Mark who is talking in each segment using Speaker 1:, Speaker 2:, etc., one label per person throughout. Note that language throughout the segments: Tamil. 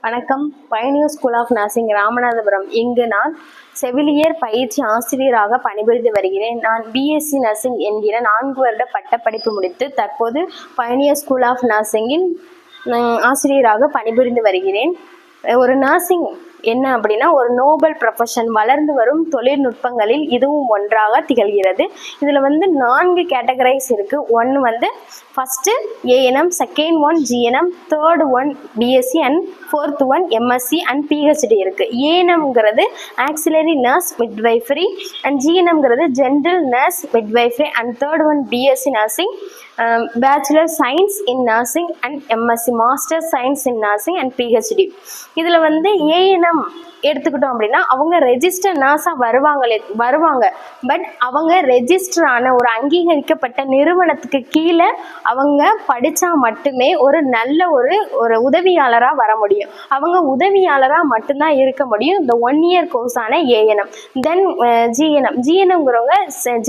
Speaker 1: வணக்கம். பயணியர் ஸ்கூல் ஆஃப் நர்சிங் ராமநாதபுரம். இங்கு நான் செவிலியர் பயிற்சி ஆசிரியராக பணிபுரிந்து வருகிறேன். நான் பிஎஸ்சி நர்சிங் என்கிற 4 வருட பட்டப்படிப்பு முடித்து தற்போது பயணியர் ஸ்கூல் ஆஃப் நர்சிங்கின் ஆசிரியராக பணிபுரிந்து வருகிறேன். ஒரு நர்சிங் என்ன அப்படின்னா ஒரு நோபல் ப்ரொஃபஷன். வளர்ந்து வரும் தொழில்நுட்பங்களில் இதுவும் ஒன்றாக திகழ்கிறது. இதில் 4 கேட்டகரைஸ் இருக்குது. ஒன்று first ANM, second one GNM, third one BSc and fourth one MSc and PhD இருக்குது. ஏஎன்எம்ங்கிறது ஆக்சிலரி நர்ஸ் மிட்வைஃபரி அண்ட் ஜிஎன்எம்ங்கிறது general nurse midwifery and third one BSc nursing, bachelor science in nursing and MSc, master science in nursing and PhD. இதில் ஏஎன்எம் எடுத்துக்கிட்டோம் அப்படின்னா அவங்க ரெஜிஸ்டர் நர்ஸாக வருவாங்க. பட் அவங்க ரெஜிஸ்டர் ஆன ஒரு அங்கீகரிக்கப்பட்ட நிறுவனத்துக்கு கீழே அவங்க படித்தா மட்டுமே ஒரு நல்ல ஒரு உதவியாளராக வர முடியும். அவங்க உதவியாளராக மட்டும்தான் இருக்க முடியும் இந்த 1 இயர் கோர்ஸான ஏஎன்எம். தென் ஜிஎன்எம்ங்கிறவங்க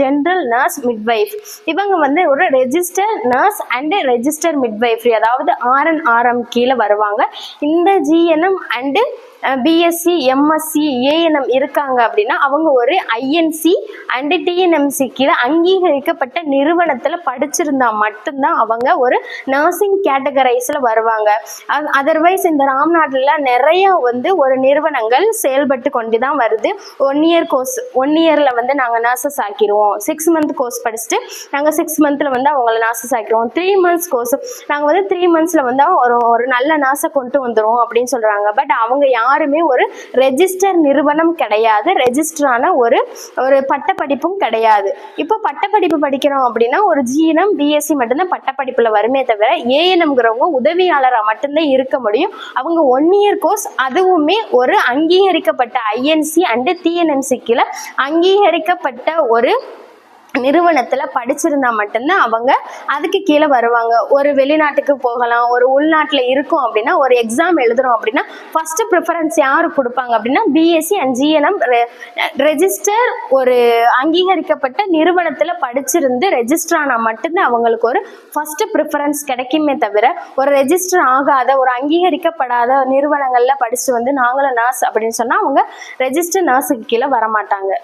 Speaker 1: ஜென்ரல் நர்ஸ் மிட்வைஃப். இவங்க ஒரு register nurse and register midwifery, அதாவது ஆர்என்ஆர்எம் கீழே வருவாங்க. இந்த GNM and BSc MSc ANM இருக்காங்க அப்படின்னா அவங்க ஒரு ஐஎன்சி அண்டு டிஎன்எம்சி கீழே அங்கீகரிக்கப்பட்ட நிறுவனத்தில் படிச்சிருந்தா மட்டும்தான் அவங்க ஒரு நர்சிங் கேட்டகரைஸில் வருவாங்க. அதர்வைஸ் இந்த ராம்நாட்டில் நிறைய ஒரு நிறுவனங்கள் செயல்பட்டு கொண்டு தான் வருது. 1 இயர் கோர்ஸ், 1 இயரில் நாங்கள் நர்சஸ் ஆக்கிடுவோம். 6 மந்த் கோர்ஸ் படிச்சுட்டு நாங்கள் 6 மந்தில் அவங்கள நர்சஸ் ஆக்கிடுவோம். 3 மந்த்ஸ் கோர்ஸ் நாங்கள் 3 மந்த்ஸில் ஒரு நல்ல நர்ஸை கொண்டு வந்துடுவோம் அப்படின்னு சொல்கிறாங்க. பட் அவங்க யாருமே ஒரு ரெஜிஸ்டர் நிறுவனம் கிடையாது, ரெஜிஸ்டரான ஒரு பட்டப்படிப்பும் கிடையாது. இப்போ பட்டப்படிப்பு படிக்கிறோம் அப்படின்னா ஒரு ஜிஎன்எம் பிஎஸ்சி மட்டும்தான் பட்டப்படிப்புல வருமே தவிர ஏஎன்எம்ங்கிறவங்க உதவியாளராக மட்டும்தான் இருக்க முடியும். அவங்க 1 இயர் கோர்ஸ், அதுவுமே ஒரு அங்கீகரிக்கப்பட்ட ஐஎன்சி அண்டு டிஎன்எம்சி கீழே அங்கீகரிக்கப்பட்ட ஒரு நிறுவனத்தில் படிச்சிருந்தா மட்டும்தான் அவங்க அதுக்கு கீழே வருவாங்க. ஒரு வெளிநாட்டுக்கு போகலாம், ஒரு உள்நாட்டில் இருக்கும் அப்படின்னா ஒரு எக்ஸாம் எழுதுறோம் அப்படின்னா ஃபர்ஸ்ட் ப்ரிஃபரன்ஸ் யாருக்கு கொடுப்பாங்க அப்படின்னா பிஎஸ்சி அண்ட் ஜிஎன்எம் ரெஜிஸ்டர் ஒரு அங்கீகரிக்கப்பட்ட நிறுவனத்தில் படிச்சிருந்து ரெஜிஸ்டர் ஆனால் மட்டும்தான் அவங்களுக்கு ஒரு ஃபர்ஸ்ட் ப்ரிஃபரன்ஸ் கிடைக்குமே தவிர ஒரு ரெஜிஸ்டர் ஆகாத ஒரு அங்கீகரிக்கப்படாத நிறுவனங்களில் படித்து நாங்களும் நர்ஸ் அப்படின்னு சொன்னால் அவங்க ரெஜிஸ்டர் நர்ஸுக்கு கீழே வரமாட்டாங்க.